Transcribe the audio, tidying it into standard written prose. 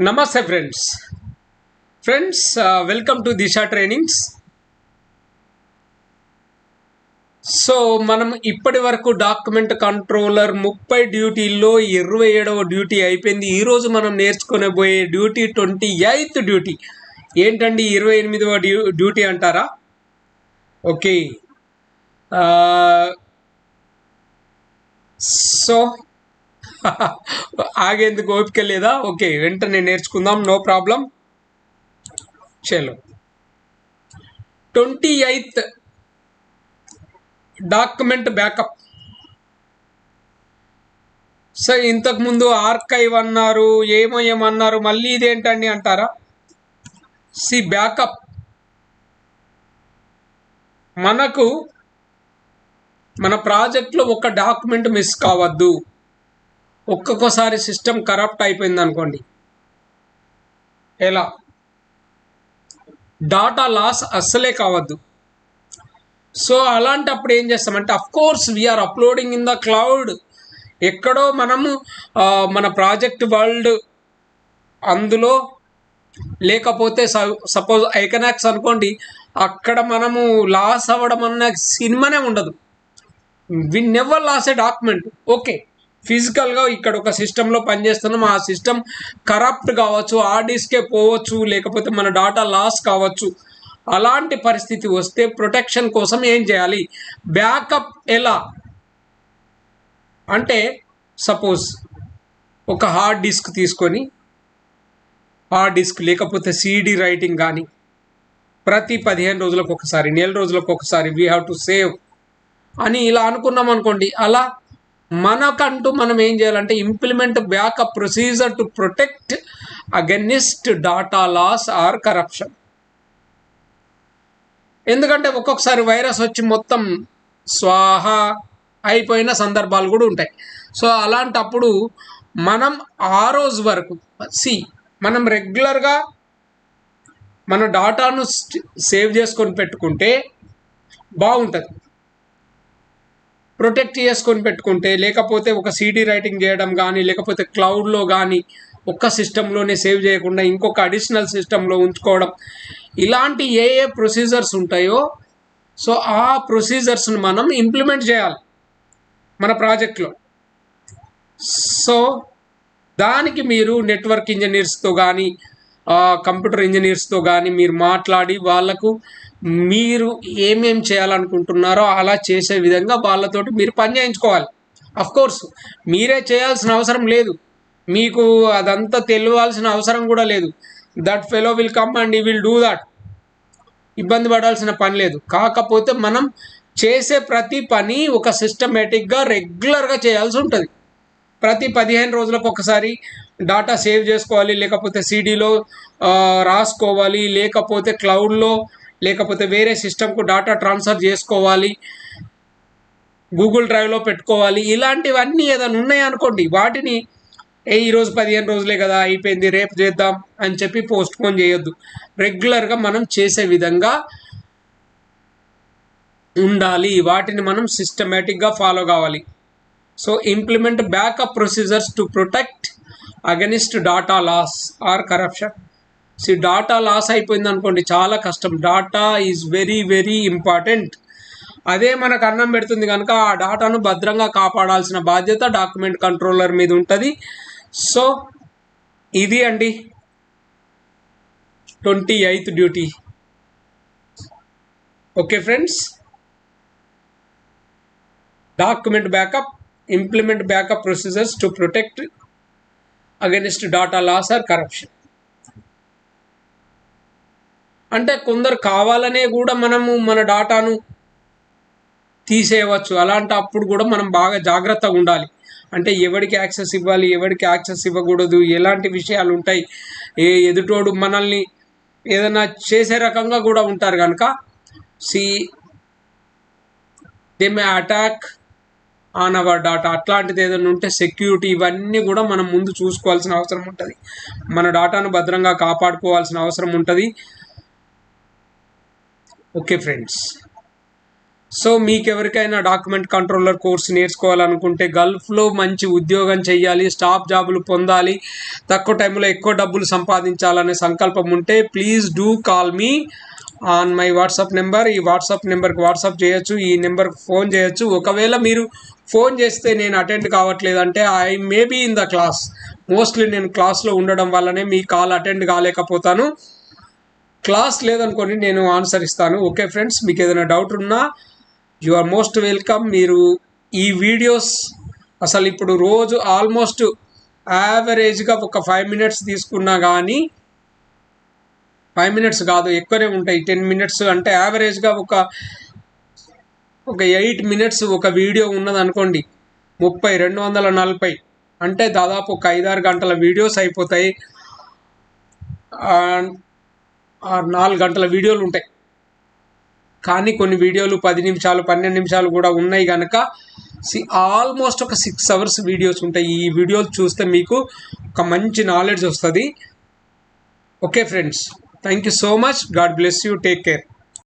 Namaste friends, welcome to Disha Trainings. So మనం ఇప్పటి వరకు డాక్యుమెంట్ కంట్రోలర్ 30 డ్యూటీల్లో 27వ డ్యూటీ అయిపోయింది. ఈరోజు మనం నేర్చుకునేబోయే డ్యూటీ 28th డ్యూటీ. ఏంటండి 28వ డ్యూటీ అంటారా? ఓకే, సో ఆగేందుకు ఓపిక లేదా? ఓకే, వెంటనే నేర్చుకుందాం, నో ప్రాబ్లం. చలో 28th డాక్యుమెంట్ బ్యాకప్. సో ఇంతకుముందు ఆర్కైవ్ అన్నారు, ఏమన్నారు, మళ్ళీ ఇదేంటండి అంటారా? సి బ్యాకప్ మనకు మన ప్రాజెక్ట్లో ఒక డాక్యుమెంట్ మిస్ కావద్దు. ఒక్కొక్కసారి సిస్టమ్ కరప్ట్ అయిపోయింది అనుకోండి, ఎలా డాటా లాస్ అస్సలే కావద్దు. సో అలాంటప్పుడు ఏం చేస్తామంటే, of course we are uploading in the cloud. ఎక్కడో మనము మన ప్రాజెక్ట్ వరల్డ్ అందులో, లేకపోతే సపోజ్ ఐకనాక్స్ అనుకోండి, అక్కడ మనము లాస్ అవ్వడం అన్న సినిమానే ఉండదు. We never lose a document. Okay, ఫిజికల్గా ఇక్కడ ఒక సిస్టంలో పనిచేస్తున్నాం, ఆ సిస్టమ్ కరప్ట్ కావచ్చు, హార్డ్ డిస్కే పోవచ్చు, లేకపోతే మన డాటా లాస్ కావచ్చు. అలాంటి పరిస్థితి వస్తే ప్రొటెక్షన్ కోసం ఏం చేయాలి? బ్యాకప్ ఎలా అంటే, సపోజ్ ఒక హార్డ్ డిస్క్ తీసుకొని, హార్డ్ డిస్క్ లేకపోతే సిడి రైటింగ్ కానీ ప్రతి 15 రోజులకు ఒకసారి, నెల రోజులకు ఒకసారి వీ హ్యావ్ టు సేవ్ అని ఇలా అనుకున్నాం అనుకోండి. అలా మనకంటూ మనం ఏం చేయాలంటే, implement backup procedure to protect against data loss or corruption. ఎందుకంటే ఒక్కొక్కసారి వైరస్ వచ్చి మొత్తం స్వాహ అయిపోయిన సందర్భాలు కూడా ఉంటాయి. సో అలాంటప్పుడు మనం ఆ రోజు వరకు మనం రెగ్యులర్గా మన డాటాను సేవ్ చేసుకొని పెట్టుకుంటే బాగుంటుంది. ప్రొటెక్ట్ చేసుకొని పెట్టుకుంటే, లేకపోతే ఒక సిడి రైటింగ్ చేయడం కానీ, లేకపోతే క్లౌడ్లో కానీ, ఒక్క సిస్టంలోనే సేవ్ చేయకుండా ఇంకొక అడిషనల్ సిస్టంలో ఉంచుకోవడం, ఇలాంటి ఏ ప్రొసీజర్స్ ఉంటాయో, సో ఆ ప్రొసీజర్స్ని మనం ఇంప్లిమెంట్ చేయాలి మన ప్రాజెక్ట్లో. సో దానికి మీరు నెట్వర్క్ ఇంజనీర్స్తో కానీ, కంప్యూటర్ ఇంజనీర్స్తో కానీ మీరు మాట్లాడి, వాళ్ళకు మీరు ఏమేం చేయాలనుకుంటున్నారో అలా చేసే విధంగా వాళ్ళతోటి మీరు పని చేయించుకోవాలి. అఫ్కోర్స్ మీరే చేయాల్సిన అవసరం లేదు, మీకు అదంతా తెలియాల్సిన అవసరం కూడా లేదు. That fellow will come and ఈ విల్ డూ దట్. ఇబ్బంది పడాల్సిన పని లేదు. కాకపోతే మనం చేసే ప్రతి పని ఒక సిస్టమేటిక్గా రెగ్యులర్గా చేయాల్సి ఉంటుంది. ప్రతి 15 రోజులకు ఒకసారి డాటా సేవ్ చేసుకోవాలి, లేకపోతే సిడీలో రాసుకోవాలి, లేకపోతే క్లౌడ్లో, లేకపోతే వేరే సిస్టమ్కు డాటా ట్రాన్స్ఫర్ చేసుకోవాలి, గూగుల్ డ్రైవ్లో పెట్టుకోవాలి. ఇలాంటివన్నీ ఏదైనా ఉన్నాయనుకోండి, వాటిని ఈరోజు 15 రోజులే కదా అయిపోయింది, రేపు చేద్దాం అని చెప్పి పోస్ట్పోన్ చేయొద్దు. రెగ్యులర్గా మనం చేసే విధంగా ఉండాలి. వాటిని మనం సిస్టమేటిక్గా ఫాలో కావాలి. So implement backup procedures to protect against data loss or corruption. Data loss అయిపోయింది అనుకోండి, చాలా కష్టం. Data is very very important. అదే మనకు అన్నం పెడుతుంది కనుక ఆ డాటాను భద్రంగా కాపాడాల్సిన బాధ్యత డాక్యుమెంట్ కంట్రోలర్ మీద ఉంటుంది. సో ఇది అండి 28th duty. Okay friends, document backup, implement backup procedures to protect against data loss or corruption. అంటే కొందరు కావాలనే కూడా మనము మన డాటాను తీసేయవచ్చు. అలాంటప్పుడు కూడా మనం బాగా జాగ్రత్తగా ఉండాలి. అంటే ఎవరికి యాక్సెస్ ఇవ్వాలి, ఎవరికి యాక్సెస్ ఇవ్వకూడదు, ఎలాంటి విషయాలు ఉంటాయి, ఎదుటోడు మనల్ని ఏదైనా చేసే రకంగా కూడా ఉంటారు కనుక they may attack on hour data. అట్లాంటిది ఏదైనా ఉంటే సెక్యూరిటీ, ఇవన్నీ కూడా మనం ముందు చూసుకోవాల్సిన అవసరం ఉంటుంది. మన డాటాను భద్రంగా కాపాడుకోవాల్సిన అవసరం ఉంటుంది. ఓకే ఫ్రెండ్స్, సో మీకు ఎవరికైనా డాక్యుమెంట్ కంట్రోలర్ కోర్స్ నేర్చుకోవాలనుకుంటే, గల్ఫ్లో మంచి ఉద్యోగం చేయాలి, స్టాఫ్ జాబులు పొందాలి, తక్కువ టైంలో ఎక్కువ డబ్బులు సంపాదించాలనే సంకల్పం ఉంటే please do call me on my WhatsApp number. ఈ వాట్సాప్ నెంబర్కి వాట్సాప్ చేయొచ్చు, ఈ నెంబర్కి ఫోన్ చేయొచ్చు. ఒకవేళ మీరు ఫోన్ చేస్తే నేను అటెండ్ కావట్లేదంటే I may be in the class. Mostly నేను క్లాస్లో ఉండడం వల్లనే మీ కాల్ అటెండ్ కాలేకపోతాను. క్లాస్ లేదనుకోండి నేను ఆన్సర్ ఇస్తాను. ఓకే ఫ్రెండ్స్, మీకు ఏదైనా డౌట్ ఉన్నా యు ఆర్ మోస్ట్ వెల్కమ్. మీరు ఈ వీడియోస్ అసలు ఇప్పుడు రోజు ఆల్మోస్ట్ యావరేజ్గా ఒక 5 minutes తీసుకున్నా కానీ, 5 minutes కాదు ఎక్కువనే ఉంటాయి, 10 minutes అంటే యావరేజ్గా ఒక 8 minutes ఒక వీడియో ఉన్నది అనుకోండి, 240 అంటే దాదాపు ఒక 5-6 గంటల వీడియోస్ అయిపోతాయి. 4 గంటల వీడియోలు ఉంటాయి. కానీ కొన్ని వీడియోలు 10 నిమిషాలు 12 నిమిషాలు కూడా ఉన్నాయి కనుక ఆల్మోస్ట్ ఒక 6 hours వీడియోస్ ఉంటాయి. ఈ వీడియోలు చూస్తే మీకు ఒక మంచి నాలెడ్జ్ వస్తుంది. Okay friends, thank you so much. God bless you. Take care.